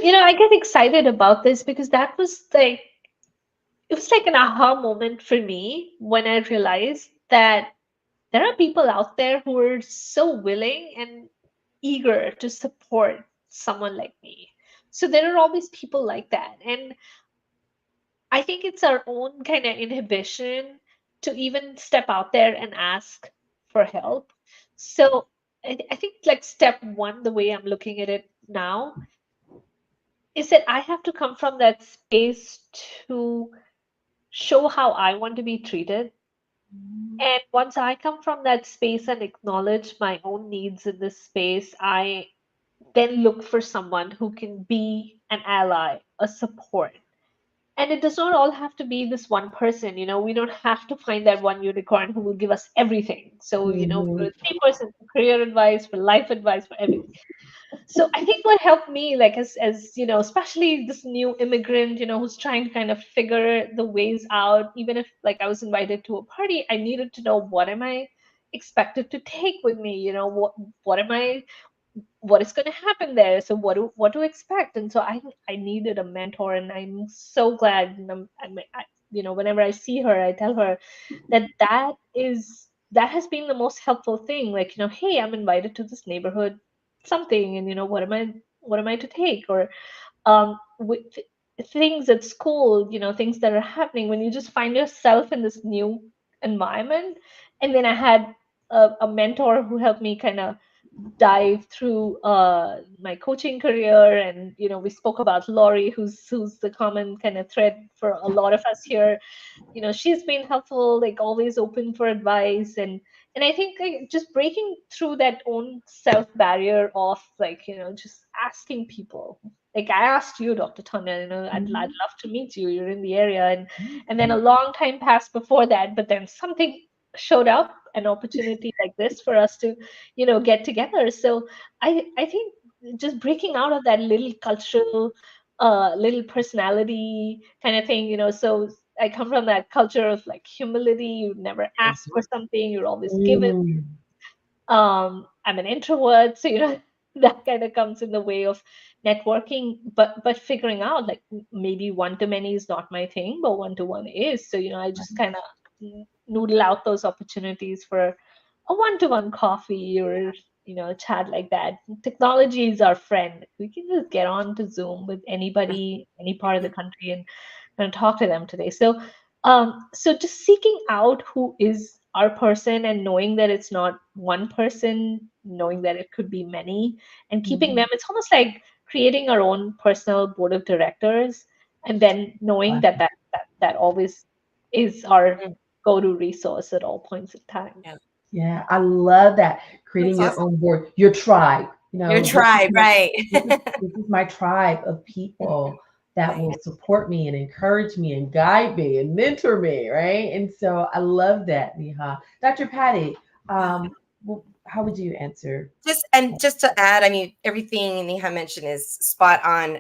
I get excited about this because that was like it was like an aha moment for me when I realized that there are people out there who are so willing and eager to support someone like me. So there are always people like that. And I think it's our own kind of inhibition to even step out there and ask for help. So I think like step one, the way I'm looking at it now, is that I have to come from that space to show how I want to be treated. And once I come from that space and acknowledge my own needs in this space, I then look for someone who can be an ally, a support. And it does not all have to be this one person. We don't have to find that one unicorn who will give us everything. So, for Mhm. a 3 person for career advice, for life advice, for everything. So I think what helped me, like as especially this new immigrant, who's trying to kind of figure the ways out, even if like I was invited to a party, I needed to know what am I expected to take with me, what am I what is going to happen there, so what to expect. And so I needed a mentor, and I'm so glad. And whenever I see her, I tell her that has been the most helpful thing. Like, hey, I'm invited to this neighborhood something, and what am I to take, or with things at school, things that are happening when you just find yourself in this new environment. And then I had a mentor who helped me kind of dive through my coaching career. And we spoke about Lori, who's the common kind of thread for a lot of us here. She's been helpful, like always open for advice. And I think like just breaking through that own self barrier of like just asking people. Like I asked you, Dr. Tanya, I'd love to meet you, you're in the area. And then a long time passed before that, but then something showed up, an opportunity like this for us to get together. So I think just breaking out of that little cultural little personality kind of thing. So I come from that culture of like humility. You never ask for something, you're always given. Mm. I'm an introvert, so that kind of comes in the way of networking. But figuring out like maybe one to many is not my thing, but one to one is. So I just kind of noodle out those opportunities for a one to one coffee, or a chat like that. Technology is our friend. We can just get on to Zoom with anybody, any part of the country, and talk to them today. So just seeking out who is our person, and knowing that it's not one person, knowing that it could be many, and keeping them. It's almost like creating our own personal board of directors, and then knowing that always is our Mm, go-to resource at all points in time. yeah, Yeah, I love that. that's Creating your awesome. own board, your tribe. Your tribe, right? This is my tribe of people that will Right. support me and encourage me and guide me and mentor me, right? And so I love that, Neha. Dr. Patty, how would you answer? Just to add, I mean, everything Neha mentioned is spot on.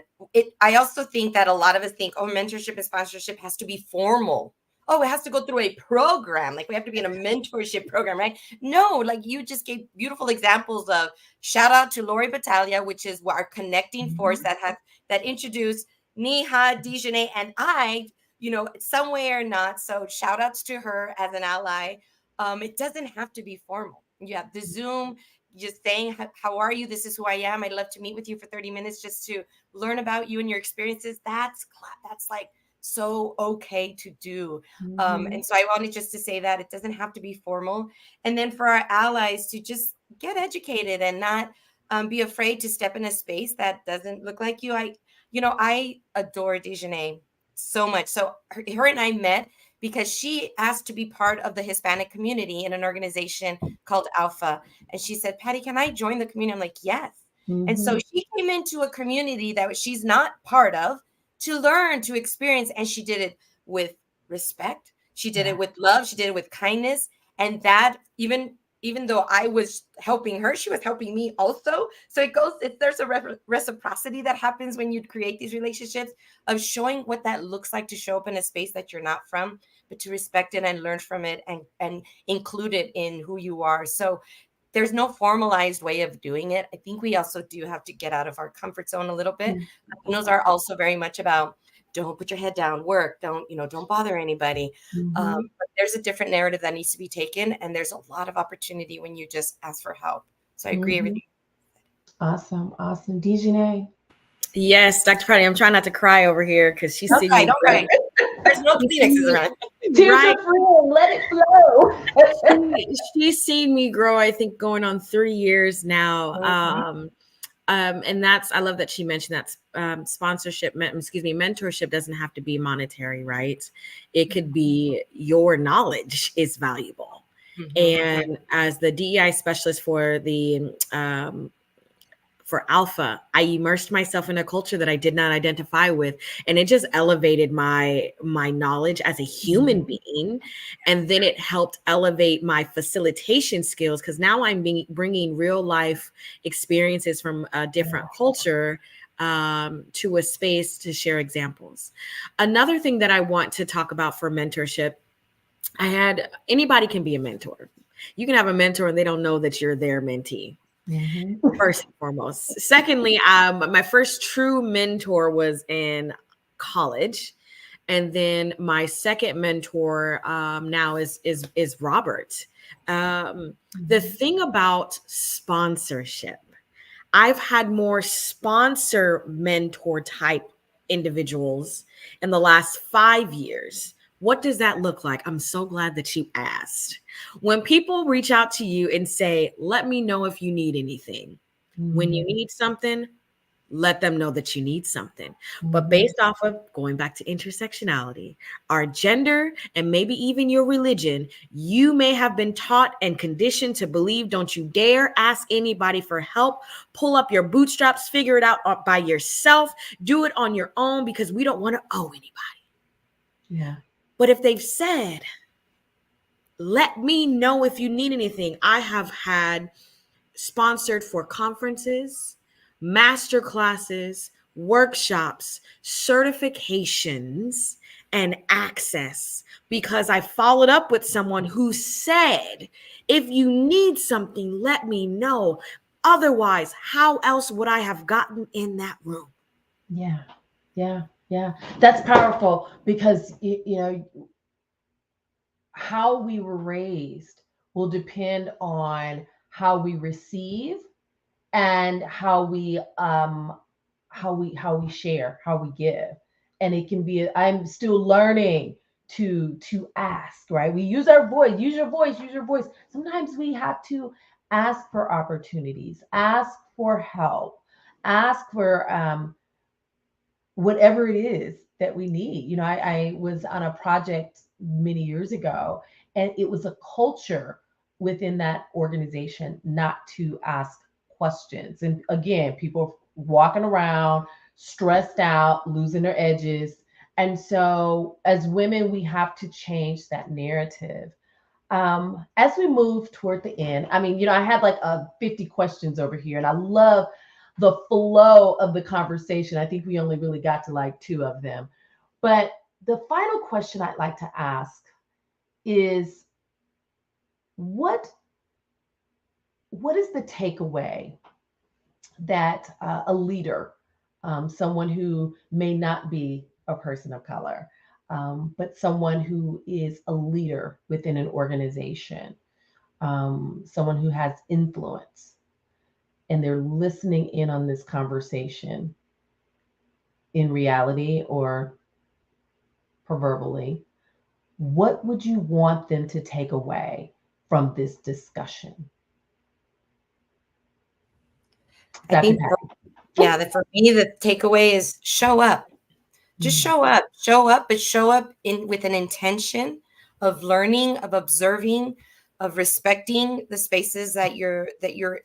I also think that a lot of us think, oh, mentorship and sponsorship has to be formal. Oh, it has to go through a program. Like we have to be in a mentorship program, right? No, like you just gave beautiful examples of shout out to Lori Battaglia, which is our connecting force Mhm. that introduced Neha, Dejanay, and I, some way or not. So shout outs to her as an ally. It doesn't have to be formal. You have the Zoom, just saying, how are you? This is who I am. I'd love to meet with you for 30 minutes just to learn about you and your experiences. That's like so okay to do. Mhm. And so I wanted just to say that it doesn't have to be formal. And then for our allies to just get educated and not be afraid to step in a space that doesn't look like you. I adore Dejanay so much. So her and I met because she asked to be part of the Hispanic community in an organization called Alpha. And she said, Patty, can I join the community? I'm like, yes. And so Mhm. she came into a community that she's not part of to learn, to experience. And she did it with respect. She did it Yeah. with love. She did it with kindness. And that even though I was helping her, she was helping me also. So there's a reciprocity that happens when you create these relationships of showing what that looks like to show up in a space that you're not from, but to respect it and learn from it and include it in who you are. So there's no formalized way of doing it. I think we also do have to get out of our comfort zone a little bit. Latinos are also very much about don't put your head down, work, don't bother anybody. Mhm. But there's a different narrative that needs to be taken, and there's a lot of opportunity when you just ask for help. So I agree Mhm. everything. Awesome. Awesome. Dejanay. Yes, Dr. Patty, I'm trying not to cry over here because she's Don't seeing cry, me don't grow. cry. There's no Kleenexes around. Tears Right. are free. Let it flow. She's seen me grow, I think, going on 3 years now. And that's, I love that she mentioned that mentorship doesn't have to be monetary, right? It could be your knowledge is valuable. And as the DEI specialist for Alpha, I immersed myself in a culture that I did not identify with, and it just elevated my knowledge as a human being, and then it helped elevate my facilitation skills because now I'm bringing real life experiences from a different culture to a space to share examples. Another thing that I want to talk about for mentorship, anybody can be a mentor. You can have a mentor and they don't know that you're their mentee. First and foremost. Secondly, my first true mentor was in college, and then my second mentor now is Robert. The thing about sponsorship, I've had more sponsor mentor type individuals in the last 5 years. What does that look like? I'm so glad that you asked. When people reach out to you and say, let me know if you need anything. When you need something, let them know that you need something. But based off of going back to intersectionality, our gender, and maybe even your religion, you may have been taught and conditioned to believe, don't you dare ask anybody for help. Pull up your bootstraps, figure it out by yourself, do it on your own because we don't want to owe anybody. Yeah. But if they've said, let me know if you need anything, I have had sponsored for conferences, master classes, workshops, certifications, and access because I followed up with someone who said, if you need something, let me know. Otherwise, how else would I have gotten in that room? Yeah. Yeah. Yeah. That's powerful because, how we were raised will depend on how we receive and how we share, how we give. And it can be, I'm still learning to ask, right? We use our voice, use your voice, use your voice. Sometimes we have to ask for opportunities, ask for help, ask for whatever it is that we need. I was on a project many years ago, and it was a culture within that organization not to ask questions. And again, people walking around stressed out, losing their edges. And so, as women, we have to change that narrative. As we move toward the end, I mean, I had like 50 questions over here, and I love the flow of the conversation. I think we only really got to like two of them. But the final question I'd like to ask is what is the takeaway that a leader, someone who may not be a person of color, but someone who is a leader within an organization, someone who has influence, and they're listening in on this conversation in reality or proverbially, what would you want them to take away from this discussion? I Dr. think, Patty. that for me, the takeaway is show up. Just show up, but show up with an intention of learning, of observing, of respecting the spaces that you're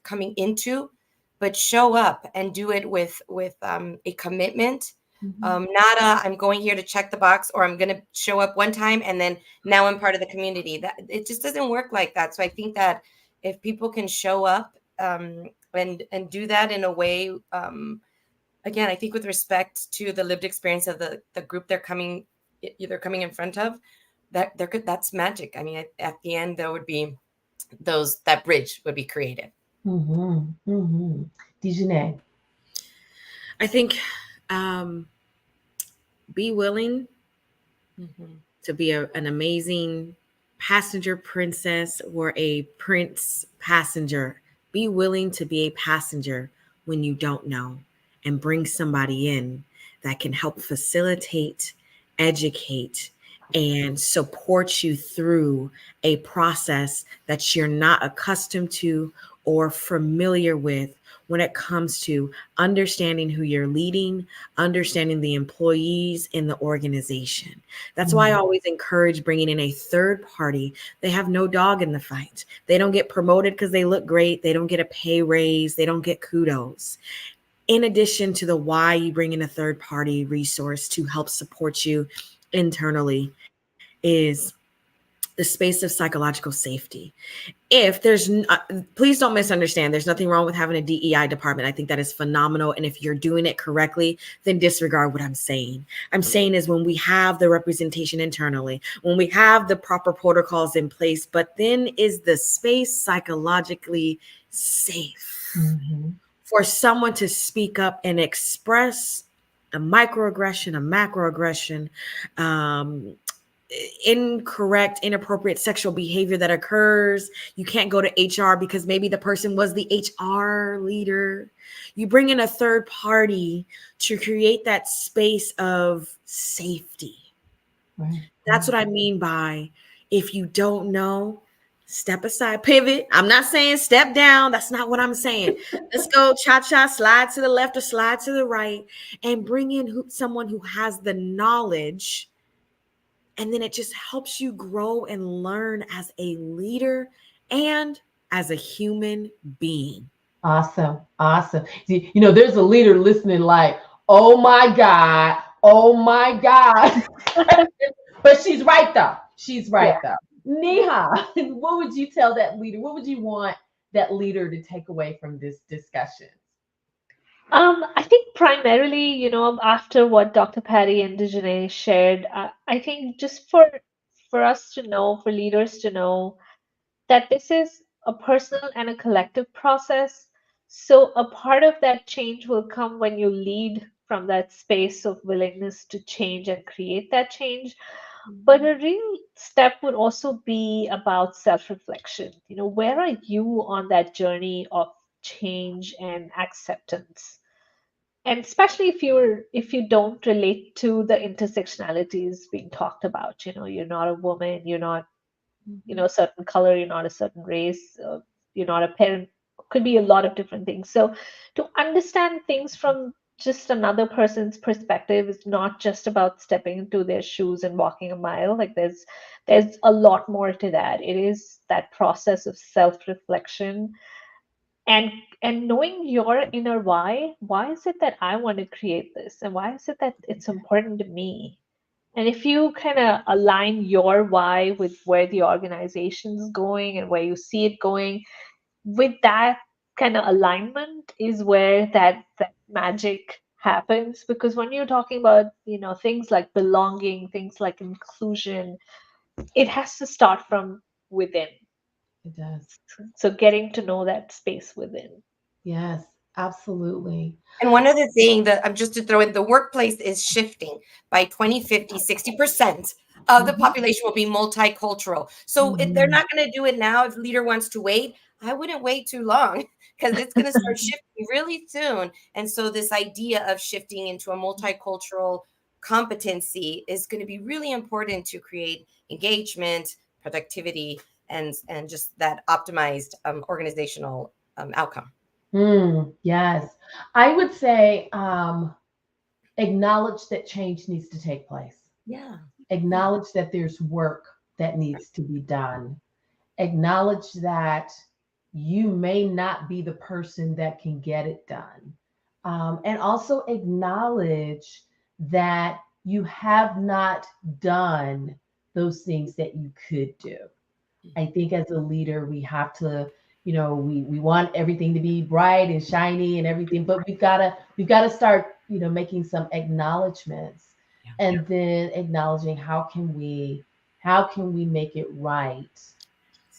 coming into, but show up and do it with a commitment. Not I'm going here to check the box, or I'm going to show up one time and then now I'm part of the community. That it just doesn't work like that. So I think that if people can show up and do that in a way, again, I think with respect to the lived experience of the group they're coming in front of, that's magic. I mean, at the end, there would be that bridge would be created. Dejanay. I think be willing to be an amazing passenger princess or a prince passenger. Be willing to be a passenger when you don't know and bring somebody in that can help facilitate, educate, and support you through a process that you're not accustomed to or familiar with when it comes to understanding who you're leading, understanding the employees in the organization. That's why I always encourage bringing in a third party. They have no dog in the fight. They don't get promoted because they look great. They don't get a pay raise. They don't get kudos. In addition to the why, you bring in a third party resource to help support you internally is the space of psychological safety. If please don't misunderstand, there's nothing wrong with having a DEI department. I think that is phenomenal. And if you're doing it correctly, then disregard what I'm saying. I'm saying is when we have the representation internally, when we have the proper protocols in place, but then is the space psychologically safe for someone to speak up and express a microaggression, a macroaggression, incorrect, inappropriate sexual behavior that occurs. You can't go to HR because maybe the person was the HR leader. You bring in a third party to create that space of safety. Right. That's what I mean by if you don't know, step aside, pivot. I'm not saying step down. That's not what I'm saying. Let's go cha-cha, slide to the left or slide to the right and bring in someone who has the knowledge. And then it just helps you grow and learn as a leader and as a human being. Awesome. Awesome. You know, there's a leader listening like, oh my God. Oh my God. But she's right though. She's right though. Neha, what would you tell that leader? What would you want that leader to take away from this discussion? I think primarily, after what Dr. Patty and Dejanae shared, I think just for us to know, for leaders to know that this is a personal and a collective process. So a part of that change will come when you lead from that space of willingness to change and create that change. But a real step would also be about self-reflection. Where are you on that journey of change and acceptance? And especially if you don't relate to the intersectionalities being talked about, you're not a woman, you're not a certain color, you're not a certain race, you're not a parent, could be a lot of different things. So to understand things from just another person's perspective is not just about stepping into their shoes and walking a mile. Like there's a lot more to that. It is that process of self-reflection and knowing your inner why is it that I want to create this, and why is it that it's important to me. And if you kind of align your why with where the organization's going and where you see it going, with that kind of alignment is where that magic happens. Because when you're talking about, things like belonging, things like inclusion, it has to start from within. It does. So getting to know that space within. Yes, absolutely. And one other thing that I'm just to throw in, the workplace is shifting. By 2050, 60% of the population will be multicultural. So if they're not going to do it now, if leader wants to wait, I wouldn't wait too long because it's going to start shifting really soon. And so this idea of shifting into a multicultural competency is going to be really important to create engagement, productivity, and just that optimized organizational outcome. Yes. I would say acknowledge that change needs to take place. Yeah. Acknowledge that there's work that needs to be done. Acknowledge that you may not be the person that can get it done. And also acknowledge that you have not done those things that you could do. I think as a leader, we have to, we want everything to be bright and shiny and everything, but we've got to start, making some acknowledgments and then acknowledging how can we make it right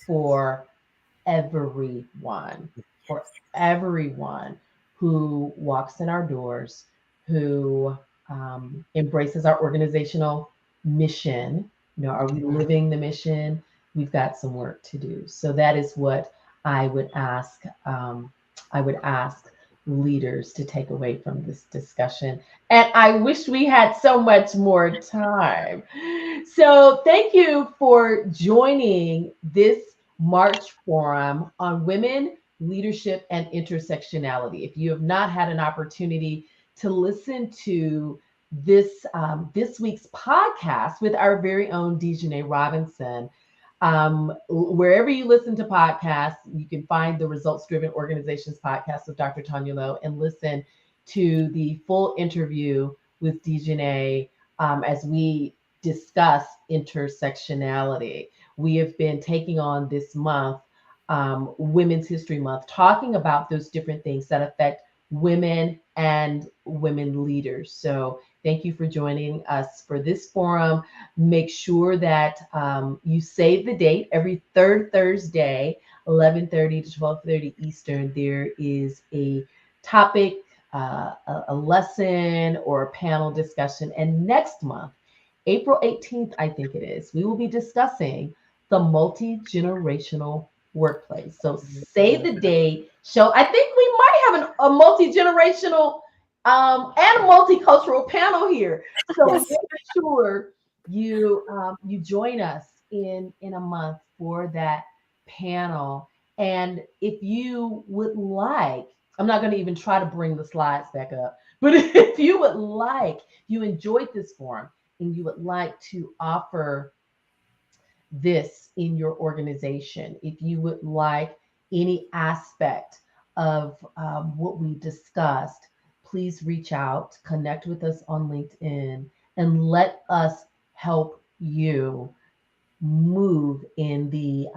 for everyone, for everyone who walks in our doors, who embraces our organizational mission. Are we living the mission? We've got some work to do. So that is what I would ask. I would ask leaders to take away from this discussion. And I wish we had so much more time. So thank you for joining this March Forum on Women, Leadership, and Intersectionality. If you have not had an opportunity to listen to this week's podcast with our very own Dejanay Robinson, wherever you listen to podcasts, you can find the Results Driven Organizations podcast with Dr. Tanya Lowe and listen to the full interview with Dejanay as we discuss intersectionality. We have been taking on this month, Women's History Month, talking about those different things that affect women and women leaders. So thank you for joining us for this forum. Make sure that you save the date. Every third Thursday, 11:30 to 12:30 Eastern, there is a topic, a lesson, or a panel discussion. And next month, April 18th, I think it is, we will be discussing the multi-generational workplace. So save the date. Show. I think we might have a multi-generational and a multicultural panel here. So Yes. make sure you join us in a month for that panel. And if you would like, I'm not going to even try to bring the slides back up, but if you would like, you enjoyed this forum and you would like to offer this in your organization, if you would like any aspect of what we discussed, please reach out, connect with us on LinkedIn, and let us help you move in the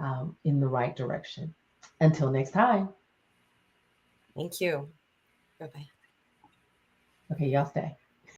right direction. Until next time. Thank you. Bye-bye. Okay, y'all stay.